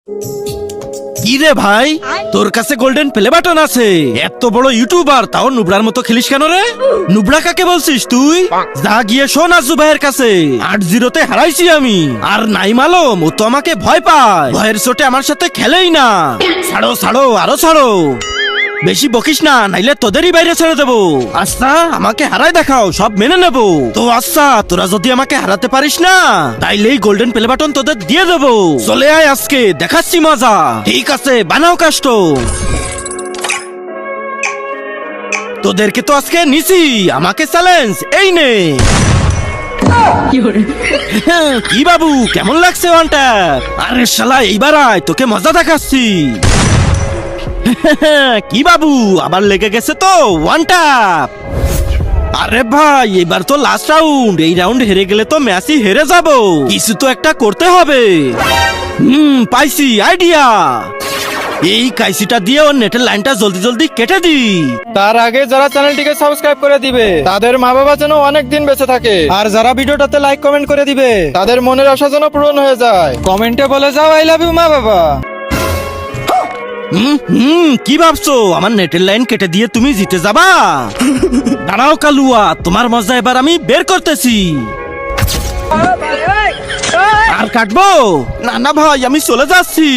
কি রে ভাই, তোর কাছে গোল্ডেন প্লে বাটন আছে, এত বড় ইউটিউবার, তাও নুবড়ার মতো খেলিস কেন রে? নুবড়া কাকে বলছিস তুই? যা গিয়ে শোন আজু ভাইয়ের কাছে, 8-0 হারাইছি আমি। আর নাইম আলম, ও তো আমাকে ভয় পায়, ভয়ের চোটে আমার সাথে খেলেই না। ছাড়ো ছাড়ো, আরো ছাড়ো, বেশি বকিস না, নাইলে তোদেরই বাইরে ছেড়ে দেবো। আচ্ছা, আমাকে হারাই দেখাও, সব মেনে নেবো। তো আচ্ছা, তোরা যদি আমাকে হারাতে পারিস না, তাইলে এই গোল্ডেন প্লে বাটন তোদের দিয়ে দেবো। চলে আয়, আজকে দেখাচ্ছি মজা। ঠিক আছে, বানাও কাষ্ট। তোদেরকে তো আজকে নিছি, আমাকে চ্যালেঞ্জ এই নে। কি বাবু, কেমন লাগছে ওয়ানটা? আরে শালা, এইবার আয়, তোকে মজা দেখাচ্ছি। কি বাবু, আবার লেগে গেছে তো ওয়ান ট্যাপ। আরে ভাই, এবার তো লাস্ট রাউন্ড, এই রাউন্ড হেরে গেলে তো ম্যাচই হেরে যাব। কিছু তো একটা করতে হবে। পাইছি আইডিয়া। এই কাইসিটা দিয়ে ওর নেটের লাইনটা জলদি জলদি কেটে দি। তার আগে যারা চ্যানেলটিকে সাবস্ক্রাইব করে দিবে, তাদের মা বাবা যেন অনেক দিন বেঁচে থাকে। আর যারা ভিডিওটাতে লাইক কমেন্ট করে দিবে, তাদের মনের আশা যেন পূরণ হয়ে যায়। কমেন্টে বলে যাও আই লাভ ইউ মা বাবা। কি ভাবছো, আমার নেটের লাইন কেটে দিয়ে তুমি জিতে যাবা? দাঁড়াও কালুয়া, তোমার মজা এবার আমি বের করতেছি। আর কাটবো না? না ভাই, আমি চলে যাচ্ছি।